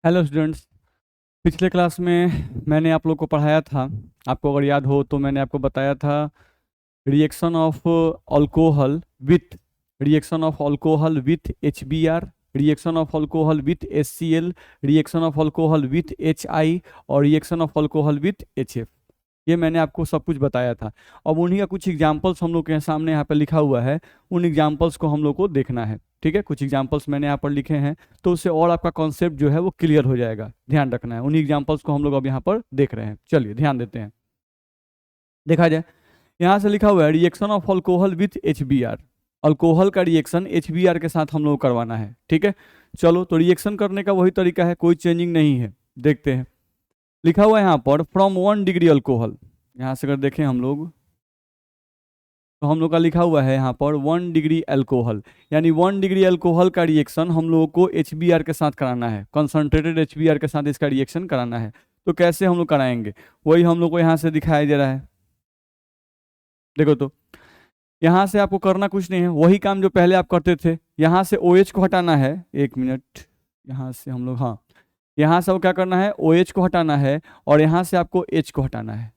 Hello students. पिछले class में मैंने आप लोग को पढ़ाया था। आपको अगर याद हो तो मैंने आपको बताया था reaction of alcohol with HBr, reaction of alcohol with HCl, reaction of alcohol with HI और reaction of alcohol with HF। ये मैंने आपको सब कुछ बताया था। अब उन्हीं का कुछ एग्जाम्पल्स हम लोग के सामने यहाँ पर लिखा हुआ है। उन एग्जाम्पल्स को हम लोग को देखना है। ठीक है, कुछ एग्जाम्पल्स मैंने यहाँ पर लिखे हैं, तो उससे और आपका कॉन्सेप्ट जो है वो क्लियर हो जाएगा। ध्यान रखना है, उन्हीं एग्जाम्पल्स को हम लोग अब यहाँ पर देख रहे हैं। चलिए ध्यान देते हैं, देखा जाए। यहाँ से लिखा हुआ है reaction of alcohol with HBr। Alcohol का रिएक्शन HBr के साथ हम लोग को करवाना है। ठीक है, चलो तो रिएक्शन करने का वही तरीका है, कोई चेंजिंग नहीं है। देखते हैं, लिखा हुआ है यहाँ पर फ्रॉम 1 डिग्री अल्कोहल। यहाँ से अगर देखें हम लोग तो हम लोग का लिखा हुआ है यहाँ पर 1 डिग्री अल्कोहल, यानी 1 डिग्री अल्कोहल का रिएक्शन हम लोगों को HBr के साथ कराना है, कंसंट्रेटेड HBr के साथ इसका रिएक्शन कराना है। तो कैसे हम लोग कराएंगे, वही हम लोग को यहाँ से दिखाई दे रहा है। देखो तो यहाँ से आपको करना कुछ नहीं है, वही काम जो पहले आप करते थे। यहाँ से OH को हटाना है, 1 मिनट। यहाँ से हम लोग, हाँ, यहाँ से क्या करना है, OH को हटाना है और यहाँ से आपको H को हटाना है,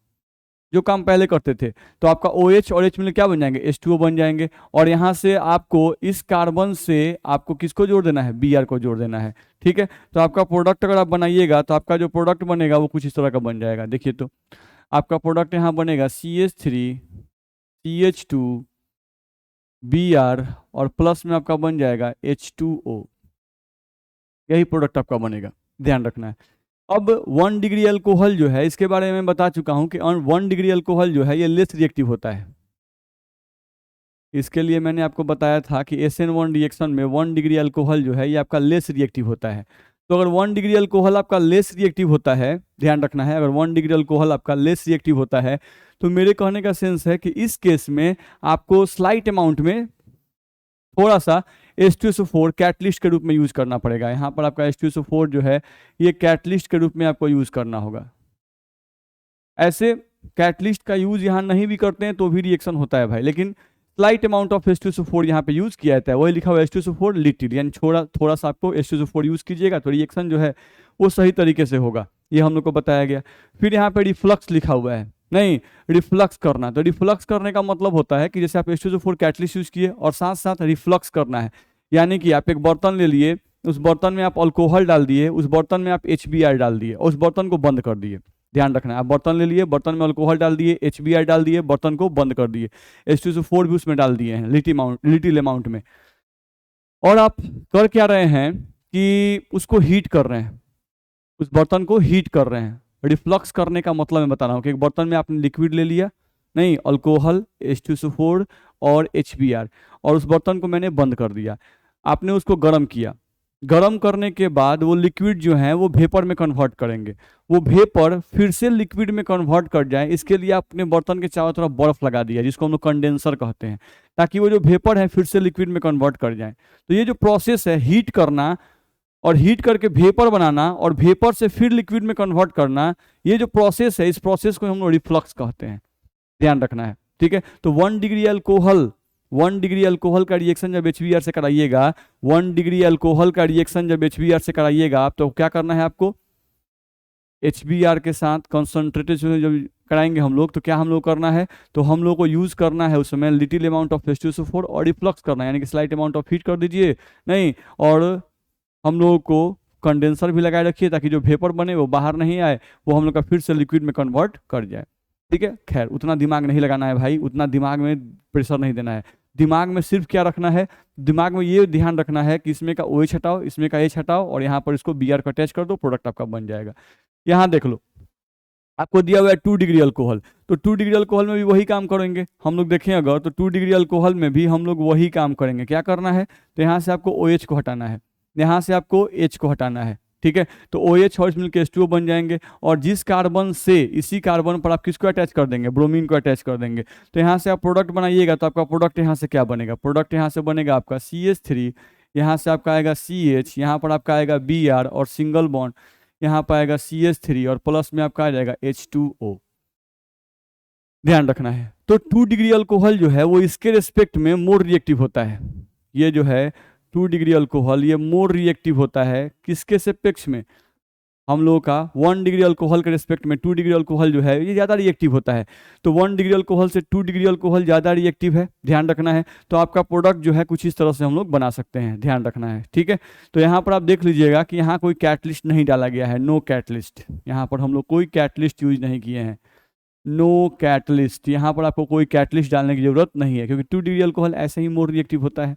जो काम पहले करते थे। तो आपका OH और H मिलकर क्या बन जाएंगे, H2O बन जाएंगे। और यहाँ से आपको इस कार्बन से आपको किसको जोड़ देना है, Br को जोड़ देना है। ठीक है, तो आपका प्रोडक्ट अगर आप बनाइएगा तो आपका जो प्रोडक्ट बनेगा वो कुछ इस तरह का बन जाएगा। देखिए तो आपका प्रोडक्ट यहाँ बनेगा CH3 CH2 Br और प्लस में आपका बन जाएगा H2O। यही प्रोडक्ट आपका बनेगा, ध्यान रखना है। अब 1 डिग्री अल्कोहल जो है, इसके बारे में बता चुका हूं कि 1 डिग्री अल्कोहल जो है ये लेस रिएक्टिव होता है। इसके लिए मैंने आपको बताया था कि SN1 रिएक्शन में 1 डिग्री अल्कोहल जो है ये आपका लेस रिएक्टिव होता है। तो अगर 1 डिग्री अल्कोहल आपका लेस रिएक्टिव होता है, ध्यान रखना है, अगर 1 डिग्री अल्कोहल आपका लेस रिएक्टिव होता है तो मेरे कहने का सेंस है कि इस केस में आपको स्लाइट अमाउंट में थोड़ा सा H2SO4 कैटलिस्ट के रूप में यूज करना पड़ेगा। यहाँ पर आपका H2SO4 जो है ये कैटलिस्ट के रूप में आपको यूज करना होगा। ऐसे कैटलिस्ट का यूज यहाँ नहीं भी करते हैं तो भी रिएक्शन होता है भाई, लेकिन स्लाइट अमाउंट ऑफ H2SO4 यहाँ पे यूज किया जाता है। वही लिखा हुआ है H2SO4 लिटिल, यानी थोड़ा थोड़ा सा आपको H2SO4 यूज कीजिएगा तो रिएक्शन जो है वो सही तरीके से होगा। ये हम लोग को बताया गया। फिर यहाँ पे रिफ्लक्स लिखा हुआ है, नहीं, रिफ्लक्स करना। तो रिफ्लक्स करने का मतलब होता है कि जैसे आप H2SO4 कैटलिस्ट यूज किए और साथ साथ रिफ्लक्स करना है, यानी कि आप एक बर्तन ले लिए, उस बर्तन में आप अल्कोहल डाल दिए, उस बर्तन में आप HBr डाल दिए और उस बर्तन को बंद कर दिए। ध्यान रखना है, आप बर्तन ले लिए, बर्तन में अल्कोहल डाल दिए, HBr डाल दिए, बर्तन को बंद कर दिए, H2SO4 भी उसमें डाल दिए हैं लिटिल अमाउंट में। और आप कर क्या रहे हैं कि उसको हीट कर रहे हैं, उस बर्तन को हीट कर रहे हैं। रिफ्लक्स करने का मतलब मैं बता रहा हूँ कि एक बर्तन में आपने लिक्विड ले लिया, नहीं, अल्कोहल, H2SO4 और HBr, और उस बर्तन को मैंने बंद कर दिया। आपने उसको गर्म किया, गर्म करने के बाद वो लिक्विड जो है वो वेपर में कन्वर्ट करेंगे। वो वेपर फिर से लिक्विड में कन्वर्ट कर जाए, इसके लिए आपने बर्तन के चारों तरफ बर्फ लगा दिया, जिसको हम लोग कंडेंसर कहते हैं, ताकि वो जो वेपर है फिर से लिक्विड में कन्वर्ट कर जाए। तो ये जो प्रोसेस है हीट करना और हीट करके वेपर बनाना और वेपर से फिर लिक्विड में कन्वर्ट करना, ये जो प्रोसेस है इस प्रोसेस को हम लोग रिफ्लक्स कहते हैं। ध्यान रखना है, ठीक है। तो 1 डिग्री अल्कोहल का रिएक्शन जब HBr से कराइएगा, 1 डिग्री अल्कोहल का रिएक्शन जब HBr से कराइएगा आप, तो क्या करना है आपको, HBr के साथ कंसंट्रेटेड जब कराएंगे हम लोग तो क्या हम लोग करना है, तो हम लोग को यूज करना है उसमें लिटिल अमाउंट ऑफ H2SO4 और रिफ्लक्स करना है, यानी कि स्लाइट अमाउंट ऑफ हीट कर दीजिए, नहीं, और हम लोग को कंडेंसर भी लगाए रखिए ताकि जो वेपर बने वो बाहर नहीं आए, वो हम लोग का फिर से लिक्विड में कन्वर्ट कर जाए। ठीक है, खैर उतना दिमाग नहीं लगाना है भाई, उतना दिमाग में प्रेशर नहीं देना है। दिमाग में सिर्फ क्या रखना है, दिमाग में ये ध्यान रखना है कि इसमें का OH हटाओ, इसमें का H हटाओ और यहाँ पर इसको Br को अटैच कर दो, प्रोडक्ट आपका बन जाएगा। यहाँ देख लो, आपको दिया हुआ है 2 डिग्री अल्कोहल, तो 2 डिग्री अल्कोहल में भी वही काम करेंगे हम लोग। देखें अगर तो 2 डिग्री अल्कोहल में भी हम लोग वही काम करेंगे। क्या करना है, तो यहाँ से आपको OH को हटाना है, यहाँ से आपको H को हटाना है। ठीक है, तो OH और मिलकर H2O बन जाएंगे और जिस कार्बन से, इसी कार्बन पर आप किसको अटैच कर देंगे, ब्रोमीन को अटैच कर देंगे। तो यहाँ से आप प्रोडक्ट बनाइएगा तो आपका प्रोडक्ट यहाँ से क्या बनेगा, प्रोडक्ट यहाँ से बनेगा आपका CH3, यहाँ से आपका आएगा CH, यहाँ पर आपका आएगा Br और सिंगल बॉन्ड, यहाँ पर आएगा CH3 और प्लस में आपका आ जाएगा H2O। ध्यान रखना है। तो 2 डिग्री अल्कोहल जो है वो इसके रेस्पेक्ट में मोर रिएक्टिव होता है। ये जो है 2 डिग्री अल्कोहल ये मोर रिएक्टिव होता है, किसके सापेक्ष में, हम लोगों का 1 डिग्री अल्कोहल के रिस्पेक्ट में 2 डिग्री अल्कोहल जो है ये ज़्यादा रिएक्टिव होता है। तो 1 डिग्री अल्कोहल से 2 डिग्री अल्कोहल ज़्यादा रिएक्टिव है, ध्यान रखना है। तो आपका प्रोडक्ट जो है कुछ इस तरह से हम लोग बना सकते हैं, ध्यान रखना है, ठीक है। तो यहाँ पर आप देख लीजिएगा कि यहाँ कोई कैटलिस्ट नहीं डाला गया है, नो कैटलिस्ट। यहाँ पर हम लोग कोई कैटलिस्ट यूज नहीं किए हैं, नो कैटलिस्ट। यहाँ पर आपको कोई कैटलिस्ट डालने की जरूरत नहीं है, क्योंकि 2 डिग्री अल्कोहल ऐसे ही मोर रिएक्टिव होता है,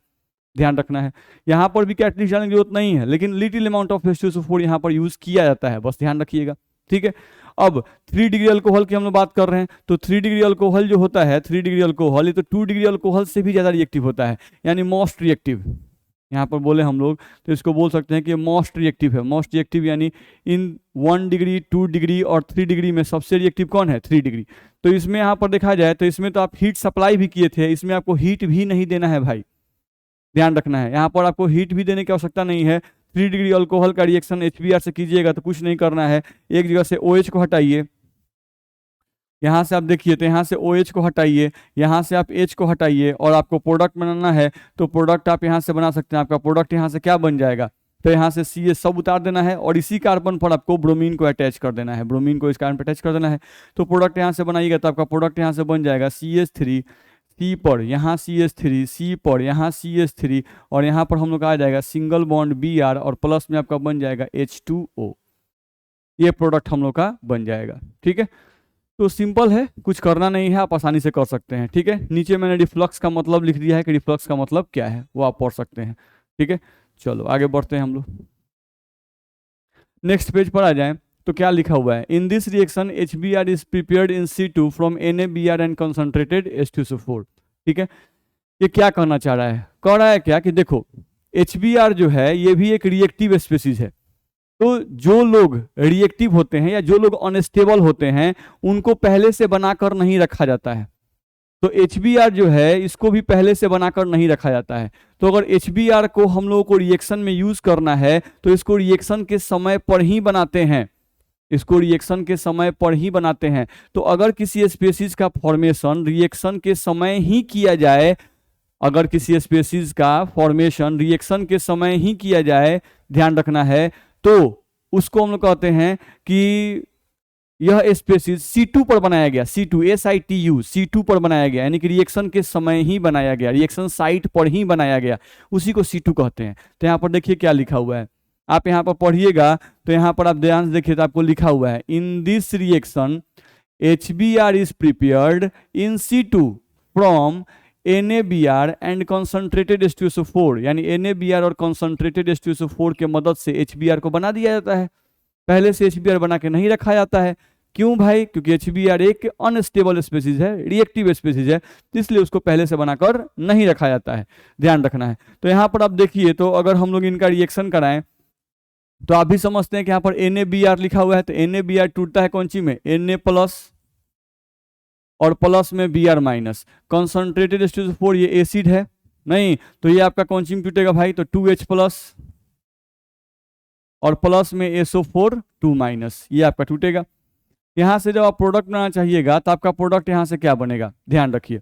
ध्यान रखना है। यहाँ पर भी कैटलिस्ट डालने की जरूरत नहीं है, लेकिन लिटिल अमाउंट ऑफ H2SO4 यहाँ पर यूज किया जाता है, बस ध्यान रखिएगा, ठीक है। अब 3 डिग्री अल्कोहल की हम लोग बात कर रहे हैं, तो 3 डिग्री अल्कोहल जो होता है, 3 डिग्री अल्कोहल ये तो 2 डिग्री अल्कोहल से भी ज़्यादा रिएक्टिव होता है, यानी मोस्ट रिएक्टिव। यहाँ पर बोले हम लोग तो इसको बोल सकते हैं कि मोस्ट रिएक्टिव है। मोस्ट रिएक्टिव यानी इन 1 डिग्री, 2 डिग्री और 3 डिग्री में सबसे रिएक्टिव कौन है? 3 डिग्री। तो इसमें यहाँ पर देखा जाए तो इसमें तो आप हीट सप्लाई भी किए थे, इसमें आपको हीट भी नहीं देना है भाई, ध्यान रखना है। यहाँ पर आपको हीट भी देने की आवश्यकता नहीं है। 3 डिग्री अल्कोहल का रिएक्शन HBr से कीजिएगा तो कुछ नहीं करना है, एक जगह से OH को हटाइए, यहाँ से आप देखिए तो यहाँ से OH को हटाइए, यहाँ से आप H को हटाइए और आपको प्रोडक्ट बनाना है तो प्रोडक्ट आप यहाँ से बना सकते हैं। आपका प्रोडक्ट यहाँ से क्या बन जाएगा? तो यहाँ से CH सब उतार देना है और इसी कार्बन पर आपको ब्रोमीन को अटैच कर देना है, ब्रोमीन को इस कार्बन पर अटैच कर देना है। तो प्रोडक्ट यहाँ से बनाइएगा तो आपका प्रोडक्ट यहाँ से बन जाएगा CH3, C पर यहाँ CH3, C पर यहाँ CH3 और यहाँ पर हम लोग आ जाएगा सिंगल बॉन्ड Br और प्लस में आपका बन जाएगा H2O। ये प्रोडक्ट हम लोग का बन जाएगा, ठीक है। तो सिंपल है, कुछ करना नहीं है, आप आसानी से कर सकते हैं, ठीक है। नीचे मैंने रिफ्लक्स का मतलब लिख दिया है कि रिफ्लक्स का मतलब क्या है, वो आप पढ़ सकते हैं, ठीक है। चलो आगे बढ़ते हैं हम लोग, नेक्स्ट पेज पर आ जाएं तो क्या लिखा हुआ है? In this reaction HBr is prepared in C2 from NaBr and concentrated H2SO4, ठीक है। ये क्या कहना चाह रहा है? कह रहा है क्या कि देखो HBr जो है ये भी एक रिएक्टिव स्पीसीज है, तो जो लोग रिएक्टिव होते हैं या जो लोग अनस्टेबल होते हैं उनको पहले से बनाकर नहीं रखा जाता है। तो HBr जो है इसको भी पहले से बनाकर नहीं रखा जाता है। तो अगर HBr को हम लोगों को रिएक्शन में यूज करना है तो इसको रिएक्शन के समय पर ही बनाते हैं, इसको रिएक्शन के समय पर ही बनाते हैं। तो अगर किसी स्पीसीज का फॉर्मेशन रिएक्शन के समय ही किया जाए, अगर किसी स्पीसीज का फॉर्मेशन रिएक्शन के समय ही किया जाए, ध्यान रखना है, तो उसको हम लोग कहते हैं कि यह स्पीसीज C2 पर बनाया गया, C2 SITU C2 पर बनाया गया, यानी कि रिएक्शन के समय ही बनाया गया, रिएक्शन साइट पर ही बनाया गया, उसी को C2 कहते हैं। तो यहाँ पर देखिए क्या लिखा हुआ है, आप यहाँ पर पढ़िएगा तो यहाँ पर आप ध्यान से देखिए तो आपको लिखा हुआ है in this reaction HBr is prepared in C2 from NaBr and concentrated H2SO4, यानी NaBr और कंसंट्रेटेड H2SO4 के मदद से HBr को बना दिया जाता है। पहले से HBr बना के नहीं रखा जाता है, क्यों भाई? क्योंकि HBr एक अनस्टेबल स्पीसीज है, रिएक्टिव स्पीसीज है, इसलिए उसको पहले से बनाकर नहीं रखा जाता है, ध्यान रखना है। तो यहाँ पर आप देखिए तो अगर हम लोग इनका रिएक्शन कराएं तो आप भी समझते हैं कि यहाँ पर NaBr लिखा हुआ है, तो NaBr टूटता है कौन सी में? Na प्लस और प्लस में Br माइनस। कंसंट्रेटेड H2SO4 ये एसिड है नहीं, तो ये आपका कौन सी में टूटेगा भाई? तो 2H प्लस और प्लस में SO4 2 माइनस, ये आपका टूटेगा। यहाँ से जब आप प्रोडक्ट बनाना चाहिएगा तो आपका प्रोडक्ट यहाँ से क्या बनेगा? ध्यान रखिए,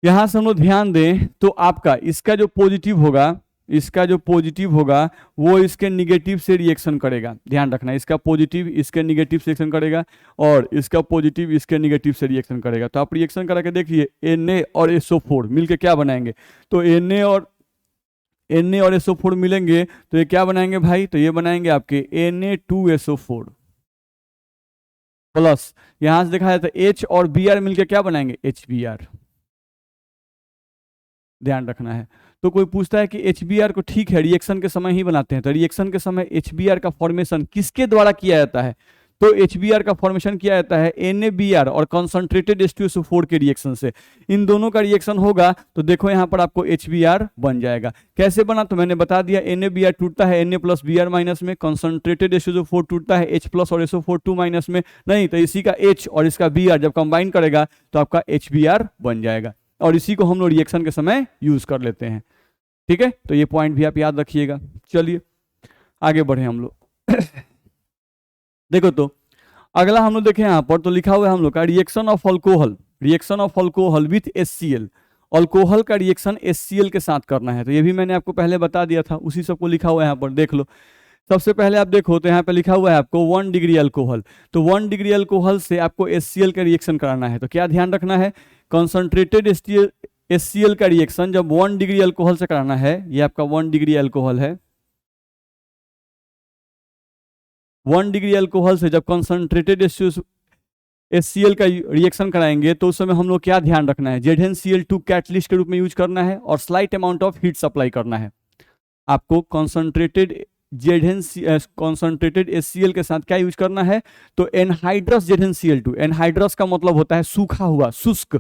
यहाँ से हम लोग ध्यान दें तो आपका इसका जो पॉजिटिव होगा, इसका जो पॉजिटिव होगा वो इसके निगेटिव से रिएक्शन करेगा, ध्यान रखना, इसका पॉजिटिव इसके निगेटिव से रिएक्शन करेगा और इसका पॉजिटिव इसके निगेटिव से रिएक्शन करेगा। तो आप रिएक्शन करा के देखिए Na और SO4 मिलके क्या बनाएंगे? तो Na और SO4 मिलेंगे तो ये क्या बनाएंगे भाई? तो ये बनाएंगे आपके Na2SO4 प्लस, यहां से देखा जाए तो H और Br मिलके क्या बनाएंगे? HBr, ध्यान रखना है। तो कोई पूछता है कि HBr को ठीक है रिएक्शन के समय ही बनाते हैं, तो रिएक्शन के समय HBr का फॉर्मेशन किसके द्वारा किया जाता है? तो HBr का फॉर्मेशन किया जाता है NaBr और कंसंट्रेटेड H2SO4 के रिएक्शन से। इन दोनों का रिएक्शन होगा तो देखो यहाँ पर आपको HBr बन जाएगा। कैसे बना? तो मैंने बता दिया, NaBr टूटता है Na प्लस Br माइनस में, कंसंट्रेटेड H2SO4 टूटता है H प्लस और SO4 2 माइनस में, नहीं तो इसी का H और इसका Br जब कंबाइन करेगा तो आपका HBr बन जाएगा और इसी को हम लोग रिएक्शन के समय यूज कर लेते हैं, ठीक है। तो ये पॉइंट भी आप याद रखिएगा। चलिए आगे बढ़े हम लोग देखो तो अगला हम लोग देखें यहाँ पर तो लिखा हुआ है हम लोग का reaction of alcohol with HCl, alcohol का रिएक्शन HCl के साथ करना है। तो ये भी मैंने आपको पहले बता दिया था, उसी सबको लिखा हुआ है यहाँ पर देख लो। सबसे पहले आप देखो तो यहाँ पे लिखा हुआ है आपको 1 डिग्री अल्कोहल, तो 1 डिग्री अल्कोहल से आपको HCl का रिएक्शन कराना है। तो क्या ध्यान रखना है, कंसंट्रेटेड HCl का रिएक्शन जब 1 डिग्री अल्कोहल से कराना है, ये आपका 1 डिग्री अल्कोहल है, 1 डिग्री अल्कोहल से जब कंसंट्रेटेड HCl का रिएक्शन कराएंगे तो उस समय हम लोग क्या ध्यान रखना है, ZnCl2 कैटलिस्ट के रूप में यूज करना है और slight amount of heat supply करना है। आपको कंसंट्रेटेड HCl के साथ क्या यूज करना है, तो एनहाइड्रस ZnCl2, एनहाइड्रस का मतलब होता है सूखा हुआ, शुष्क,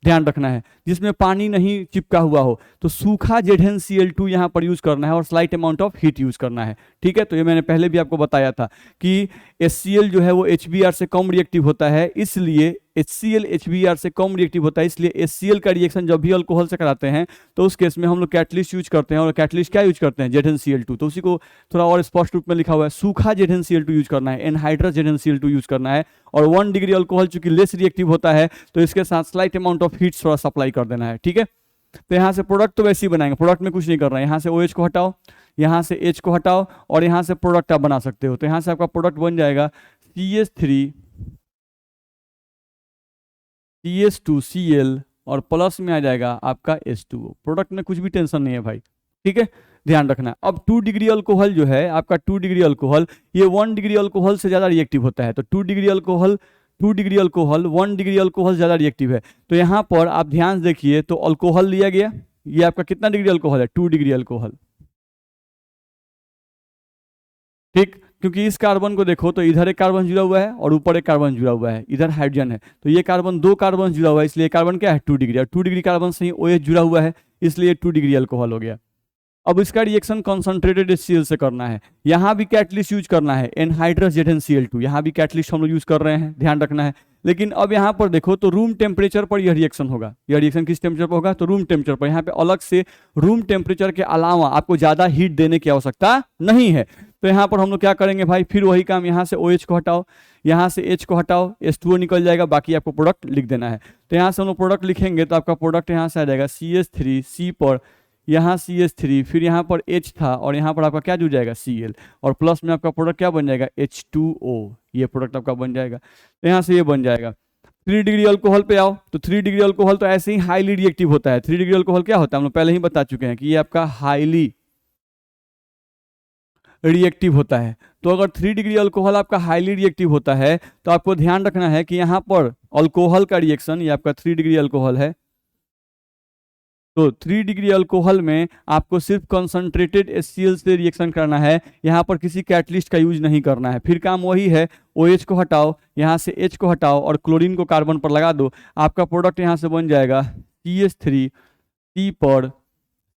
ध्यान रखना है, जिसमें पानी नहीं चिपका हुआ हो, तो सूखा ZnCl2 यहाँ पर यूज करना है और slight amount of heat use करना है। ठीक है, तो ये मैंने पहले भी आपको बताया था कि HCl जो है वो HBr से कम रिएक्टिव होता है, इसलिए HCl HBr से कम रिएक्टिव होता है, इसलिए HCl का रिएक्शन जब भी अल्कोहल से कराते हैं तो उस केस में हम लोग कैटलिस्ट यूज करते हैं, और कैटलिस्ट क्या यूज करते हैं, ZnCl2। तो उसी को थोड़ा और स्पष्ट रूप में लिखा हुआ है, सूखा ZnCl2 यूज करना है, एनहाइड्रस ZnCl2 यूज करना है, और 1 डिग्री अल्कोहल चूंकि लेस रिएक्टिव होता है तो इसके साथ स्लाइट अमाउंट ऑफ हीट थोड़ा सप्लाई कर देना है। ठीक है, तो यहाँ से प्रोडक्ट तो वैसे ही बनाएंगे, प्रोडक्ट में कुछ नहीं कर रहे हैं, यहाँ से OH को हटाओ, यहाँ से H को हटाओ और यहाँ से प्रोडक्ट आप बना सकते हो। तो यहाँ से आपका प्रोडक्ट बन जाएगा CH3 CH2Cl और प्लस में आ जाएगा आपका H2O। प्रोडक्ट में कुछ भी टेंशन नहीं है भाई, ठीक है, ध्यान रखना है। अब 2 डिग्री अल्कोहल जो है आपका, 2 डिग्री अल्कोहल ये 1 डिग्री अल्कोहल से ज़्यादा रिएक्टिव होता है, तो 2 डिग्री अल्कोहल 1 डिग्री अल्कोहल ज़्यादा रिएक्टिव है। तो यहाँ पर आप ध्यान से देखिए, तो अल्कोहल लिया गया, ये आपका कितना डिग्री अल्कोहल है, 2 डिग्री अल्कोहल। ठीक, क्योंकि इस कार्बन को देखो तो इधर एक कार्बन जुड़ा हुआ है और ऊपर एक कार्बन जुड़ा हुआ है, इधर हाइड्रोजन है, तो ये कार्बन 2 कार्बन जुड़ा हुआ है, इसलिए कार्बन क्या है 2 डिग्री, और 2 डिग्री कार्बन से ही OH जुड़ा हुआ है, इसलिए 2 डिग्री अल्कोहल हो गया। अब इसका रिएक्शन कंसंट्रेटेड HCl से करना है, यहाँ भी कैटलिस्ट यूज करना है, एनहाइड्रस ZnCl2, यहाँ भी कैटलिस्ट हम लोग यूज कर रहे हैं, ध्यान रखना है। लेकिन अब यहाँ पर देखो तो रूम टेम्परेचर पर यह रिएक्शन होगा, यह रिएक्शन किस टेम्परेचर पर होगा, तो रूम टेम्परेचर पर। यहाँ पे अलग से रूम टेम्परेचर के अलावा आपको ज्यादा हीट देने की आवश्यकता नहीं है। तो यहाँ पर हम लोग क्या करेंगे भाई, फिर वही काम, यहाँ से OH को हटाओ, यहाँ से H को हटाओ, H2O निकल जाएगा, बाकी आपको प्रोडक्ट लिख देना है। तो यहाँ से हम लोग प्रोडक्ट लिखेंगे तो आपका प्रोडक्ट यहाँ से आ जाएगा CH3, C पर यहाँ CH3, फिर यहाँ पर H था और यहाँ पर आपका क्या जुड़ जाएगा Cl, और प्लस में आपका प्रोडक्ट क्या बन जाएगा H2O, ये प्रोडक्ट आपका बन जाएगा। तो यहाँ से ये बन जाएगा। 3 डिग्री अल्कोहल पे आओ, तो 3 डिग्री अल्कोहल तो ऐसे ही हाईली रिएक्टिव होता है। 3 डिग्री अल्कोहल क्या होता है हम लोग पहले ही बता चुके हैं कि ये आपका हाईली रिएक्टिव होता है। तो अगर 3 डिग्री अल्कोहल आपका हाईली रिएक्टिव होता है तो आपको ध्यान रखना है कि यहाँ पर अल्कोहल का रिएक्शन, ये आपका 3 डिग्री अल्कोहल है, तो 3 डिग्री अल्कोहल में आपको सिर्फ कंसंट्रेटेड HCl से रिएक्शन करना है, यहाँ पर किसी कैटलिस्ट का यूज नहीं करना है। फिर काम वही है, OH को हटाओ, यहाँ से H को हटाओ और क्लोरीन को कार्बन पर लगा दो, आपका प्रोडक्ट यहाँ से बन जाएगा CH3, C पर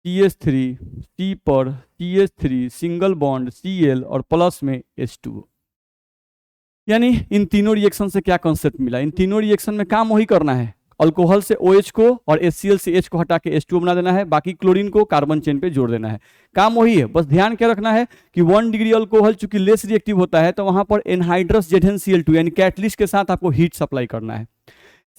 CH3, C पर CH3, सिंगल बॉन्ड Cl और प्लस में H2O। यानी इन तीनों रिएक्शन से क्या कॉन्सेप्ट मिला, इन तीनों रिएक्शन में काम वही करना है, अल्कोहल से OH को और HCl से H को हटा के H2O बना देना है, बाकी क्लोरीन को कार्बन चेन पे जोड़ देना है, काम वही है। बस ध्यान क्या रखना है कि 1 डिग्री अल्कोहल चूंकि लेस रिएक्टिव होता है तो वहां पर एनहाइड्रस ZnCl2 यानी कैटलिस्ट के साथ आपको हीट सप्लाई करना है।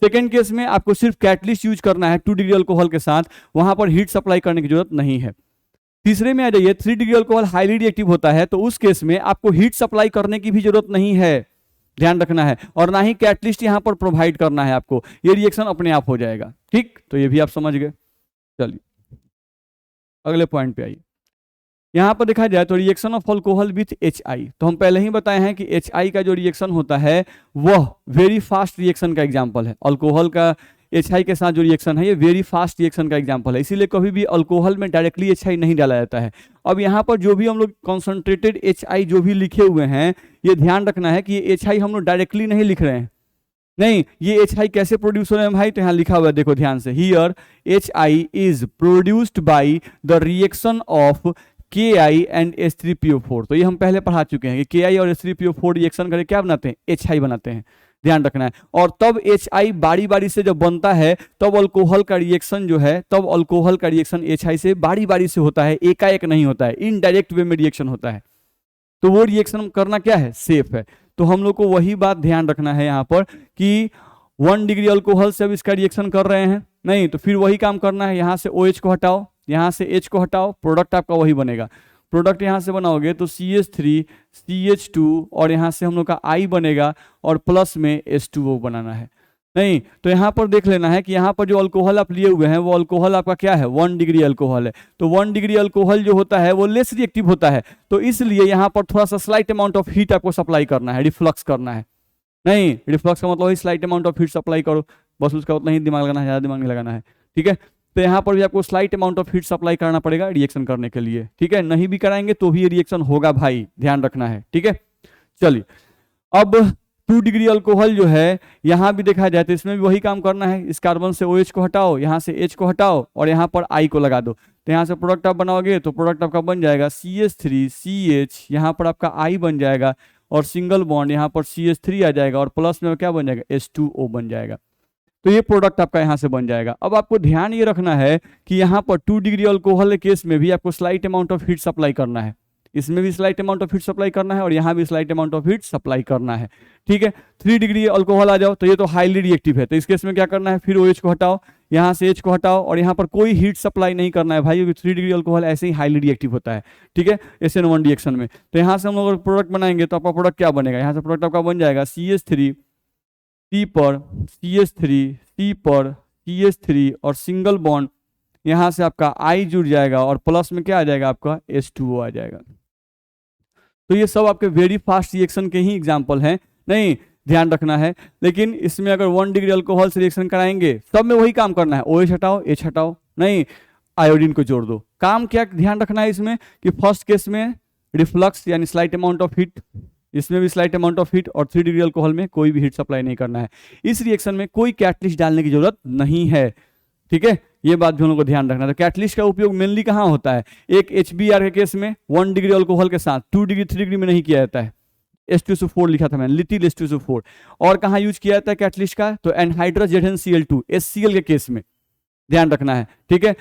सेकेंड केस में आपको सिर्फ कैटलिस्ट यूज करना है 2 डिग्री अल्कोहल के साथ, वहां पर हीट सप्लाई करने की जरूरत नहीं है। तीसरे में आ जाइए, 3 डिग्री अल्कोहल हाईली रिएक्टिव होता है, तो उस केस में आपको हीट सप्लाई करने की भी जरूरत नहीं है, ध्यान रखना है, और ना ही कैटलिस्ट यहां पर प्रोवाइड करना है आपको, ये रिएक्शन अपने आप हो जाएगा। ठीक, तो ये भी आप समझ गए। चलिए अगले पॉइंट पे आइए। यहां पर देखा जाए तो reaction of alcohol with HI, तो हम पहले ही बताए हैं कि HI का जो रिएक्शन होता है वह वेरी फास्ट रिएक्शन का एग्जाम्पल है। अल्कोहल का HI के साथ जो रिएक्शन है ये वेरी फास्ट रिएक्शन का एग्जांपल है, इसीलिए कभी भी अल्कोहल में डायरेक्टली HI नहीं डाला जाता है। अब यहाँ पर जो भी हम लोग कॉन्सेंट्रेटेड HI जो भी लिखे हुए हैं, ये ध्यान रखना है कि ये HI हम लोग डायरेक्टली नहीं लिख रहे हैं, नहीं, ये HI कैसे प्रोड्यूस हो रहे हैं भाई, तो यहाँ लिखा हुआ है, देखो ध्यान से, here HI is produced by the reaction of KI and H3PO4। तो ये हम पहले पढ़ा चुके हैं कि KI और H3PO4 रिएक्शन करके क्या बनाते हैं, HI बनाते हैं, ध्यान रखना है। और तब HI बारी बारी से जब बनता है तब अल्कोहल का रिएक्शन जो है, तब अल्कोहल का रिएक्शन HI से बारी बारी से होता है, एकाएक नहीं होता है, इनडायरेक्ट वे में रिएक्शन होता है। तो वो रिएक्शन करना क्या है, सेफ है। तो हम लोग को वही बात ध्यान रखना है यहाँ पर कि 1 डिग्री अल्कोहल से अब इसका रिएक्शन कर रहे हैं, नहीं तो फिर वही काम करना है, यहाँ से OH को हटाओ, यहाँ से H को हटाओ, प्रोडक्ट आपका वही बनेगा। प्रोडक्ट यहाँ से बनाओगे तो CH3 CH2 और यहाँ से हम लोग का I बनेगा और प्लस में H2O बनाना है। नहीं तो यहाँ पर देख लेना है कि यहाँ पर जो अल्कोहल आप लिए हुए हैं वो अल्कोहल आपका क्या है, 1 डिग्री अल्कोहल है। तो 1 डिग्री अल्कोहल जो होता है वो लेस रिएक्टिव होता है, तो इसलिए यहाँ पर थोड़ा सा स्लाइट अमाउंट ऑफ हीट आपको सप्लाई करना है, रिफ्लक्स करना है। नहीं, रिफ्लक्स का मतलब slight amount of heat supply करो, बस उसका उतना ही दिमाग लगाना है, ज़्यादा दिमाग नहीं लगाना है। ठीक है, तो यहाँ पर भी आपको slight amount of heat supply करना पड़ेगा रिएक्शन करने के लिए। ठीक है, नहीं भी कराएंगे तो भी ये रिएक्शन होगा भाई, ध्यान रखना है। ठीक है, चलिए अब 2 डिग्री अल्कोहल जो है यहाँ भी देखा जाए तो इसमें भी वही काम करना है। इस कार्बन से OH को हटाओ, यहाँ से H को हटाओ और यहाँ पर I को लगा दो, तो यहाँ से प्रोडक्ट आप बनाओगे तो प्रोडक्ट आपका बन जाएगा CH3 CH, यहाँ पर आपका I बन जाएगा और सिंगल बॉन्ड यहाँ पर CH3 आ जाएगा और प्लस में क्या बन जाएगा, H2O बन जाएगा। तो ये प्रोडक्ट आपका यहाँ से बन जाएगा। अब आपको ध्यान ये रखना है कि यहाँ पर 2 डिग्री अल्कोहल के केस में भी आपको slight amount of heat supply करना है, इसमें भी slight amount of heat supply करना है और यहाँ भी slight amount of heat supply करना है। ठीक है, 3 डिग्री अल्कोहल आ जाओ तो ये तो हाईली रिएक्टिव है, तो इस केस में क्या करना है, फिर OH को हटाओ, यहाँ से H को हटाओ और यहाँ पर कोई हीट सप्लाई नहीं करना है भाई, क्योंकि 3 डिग्री अल्कोहल ऐसे ही हाईली रिएक्टिव होता है। ठीक है, SN1 रिएक्शन में। तो यहाँ से हम लोग प्रोडक्ट बनाएंगे तो आपका प्रोडक्ट क्या बनेगा, यहाँ से प्रोडक्ट आपका बन जाएगा CH3 C पर CH3 C पर CH3 और सिंगल बॉन्ड यहाँ से आपका I जुड़ जाएगा और प्लस में क्या आ जाएगा, आपका H2O आ जाएगा। तो ये सब आपके वेरी फास्ट रिएक्शन के ही एग्जाम्पल हैं, नहीं ध्यान रखना है। लेकिन इसमें अगर 1 डिग्री अल्कोहल से रिएक्शन कराएंगे सब में वही काम करना है, OH हटाओ H हटाओ, नहीं आयोडीन को जोड़ दो। काम क्या ध्यान रखना है इसमें कि फर्स्ट केस में रिफ्लक्स यानी स्लाइट अमाउंट ऑफ हीट, इसमें भी स्लाइट अमाउंट ऑफ हीट, और 3 डिग्री अल्कोहल में कोई भी हीट सप्लाई नहीं करना है। इस रिएक्शन में कोई कैटलिस्ट डालने की जरूरत नहीं है। ठीक है, ये बात भी हम लोग को ध्यान रखना है। तो कैटलिस्ट का उपयोग मेनली कहाँ होता है, एक HBr के केस में 1 डिग्री अल्कोहल के साथ, 2 डिग्री 3 डिग्री में नहीं किया जाता है, H2SO4 लिखा था मैंने, लिटिल H2SO4। और कहाँ यूज किया जाता है कैटलिस्ट का, तो एनहाइड्रस ZnCl2 HCl के केस में, ध्यान रखना है। ठीक है,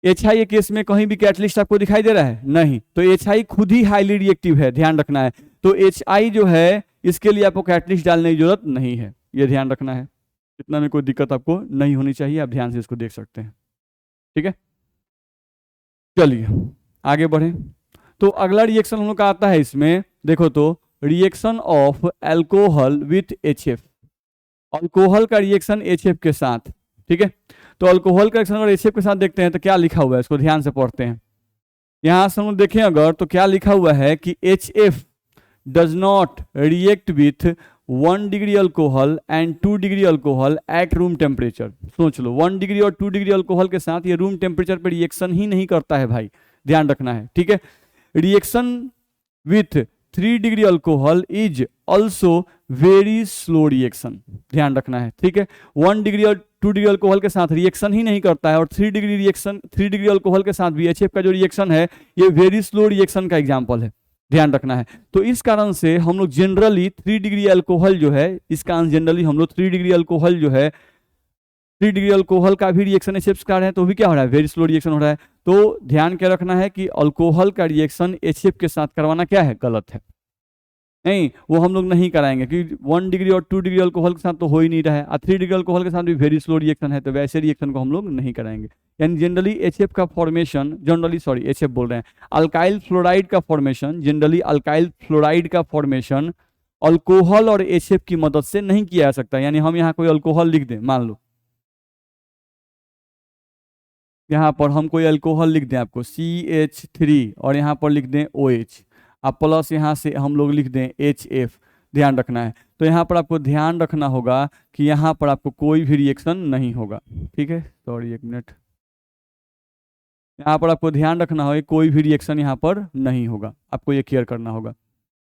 HI के केस में कहीं भी कैटलिस्ट आपको दिखाई दे रहा है, नहीं, तो HI खुद ही हाईली रिएक्टिव है, ध्यान रखना है। तो HI जो है इसके लिए आपको कैटलिस्ट डालने की जरूरत नहीं है, ये ध्यान रखना है। इतना में कोई दिक्कत आपको नहीं होनी चाहिए, आप ध्यान से इसको देख सकते हैं। ठीक है, चलिए आगे बढ़े। तो अगला रिएक्शन हम लोग का आता है इसमें, देखो तो reaction of alcohol with HF, alcohol का रिएक्शन HF के साथ। ठीक है, तो अल्कोहल का रिएक्शन अगर HF के साथ देखते हैं तो क्या लिखा हुआ है, इसको ध्यान से पढ़ते हैं। यहां से हम लोग देखें अगर तो क्या लिखा हुआ है कि HF does not react with 1 degree alcohol and 2 degree alcohol at room temperature. सोच लो 1 डिग्री और 2 डिग्री अल्कोहल के साथ ये रूम टेम्परेचर पे रिएक्शन ही नहीं करता है भाई, ध्यान रखना है। ठीक है, reaction with 3 degree alcohol is also very slow reaction, ध्यान रखना है। ठीक है, 1 डिग्री और 2 डिग्री अल्कोहल के साथ रिएक्शन ही नहीं करता है और 3 डिग्री अल्कोहल के साथ भी HF का जो रिएक्शन है ये वेरी स्लो रिएक्शन का एग्जाम्पल है, ध्यान रखना है। तो इस कारण से हम लोग जनरली 3 डिग्री अल्कोहल जो है, इसका जनरली हम लोग 3 डिग्री अल्कोहल जो है, 3 डिग्री अल्कोहल का भी रिएक्शन HF का है तो भी क्या हो रहा है, वेरी स्लो रिएक्शन हो रहा है। तो ध्यान क्या रखना है कि अल्कोहल का रिएक्शन HF के साथ करवाना क्या है, गलत है, नहीं वो हम लोग नहीं कराएंगे, क्योंकि 1 डिग्री और 2 डिग्री अल्कोहल के साथ तो हो ही नहीं रहा है, और 3 डिग्री अल्कोहल के साथ भी वेरी स्लो रिएक्शन है, तो वैसे रिएक्शन को हम लोग नहीं कराएंगे। यानी जनरली HF का फॉर्मेशन, HF बोल रहे हैं, अल्काइल फ्लोराइड का फॉर्मेशन, जनरली अल्काइल फ्लोराइड का फॉर्मेशन अल्कोहल और HF की मदद से नहीं किया जा सकता। यानी हम यहाँ कोई अल्कोहल लिख दें, मान लो यहाँ पर हम कोई अल्कोहल लिख दें आपको CH3 और यहाँ पर लिख दें OH, अब प्लस यहाँ से हम लोग लिख दें HF, ध्यान रखना है। तो यहाँ पर आपको ध्यान रखना होगा कि यहाँ पर आपको कोई भी रिएक्शन नहीं होगा। ठीक है, सॉरी एक मिनट, यहाँ पर आपको ध्यान रखना होगा कोई भी रिएक्शन यहाँ पर नहीं होगा, आपको ये क्लियर करना होगा।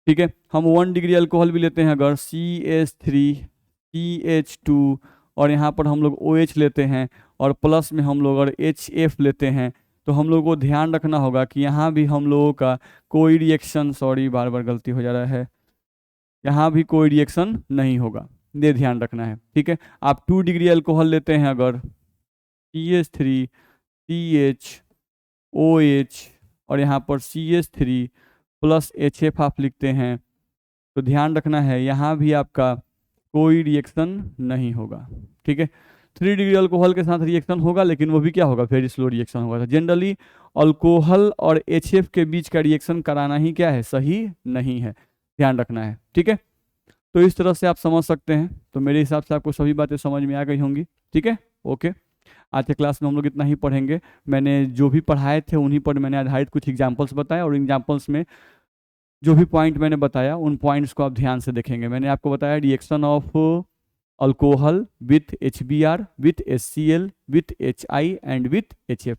ठीक है, हम 1 डिग्री अल्कोहल भी लेते हैं अगर CH3 CH2 और यहाँ पर हम लोग OH लेते हैं और प्लस में हम लोग अगर HF लेते हैं, तो हम लोगों को ध्यान रखना होगा कि यहाँ भी हम लोगों का कोई रिएक्शन, सॉरी बार बार गलती हो जा रहा है, यहाँ भी कोई रिएक्शन नहीं होगा, ये ध्यान रखना है। ठीक है, आप 2 डिग्री अल्कोहल लेते हैं अगर CH3 CH OH और यहाँ पर CH3 प्लस HF आप लिखते हैं, तो ध्यान रखना है यहाँ भी आपका कोई रिएक्शन नहीं होगा। ठीक है, 3 डिग्री अल्कोहल के साथ रिएक्शन होगा, लेकिन वो भी क्या होगा, वेरी स्लो रिएक्शन होगा। तो जनरली अल्कोहल और HF के बीच का रिएक्शन कराना ही क्या है, सही नहीं है, ध्यान रखना है, ठीक है। तो इस तरह से आप समझ सकते हैं। तो मेरे हिसाब से आपको सभी बातें समझ में आ गई होंगी, ठीक है, ओके। आज के क्लास में हम लोग इतना ही पढ़ेंगे। मैंने जो भी पढ़ाए थे उन्हीं पर मैंने आधारित कुछ एग्जाम्पल्स बताए, और एग्जाम्पल्स में जो भी पॉइंट मैंने बताया उन पॉइंट्स को आप ध्यान से देखेंगे। मैंने आपको बताया reaction of alcohol with HBr, with HCl, with HI and with HF,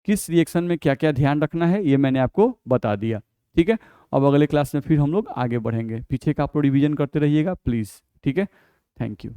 किस रिएक्शन में क्या क्या ध्यान रखना है ये मैंने आपको बता दिया, ठीक है। अब अगले क्लास में फिर हम लोग आगे बढ़ेंगे। पीछे का आप लोग रिवीजन करते रहिएगा प्लीज़, ठीक है। Thank you.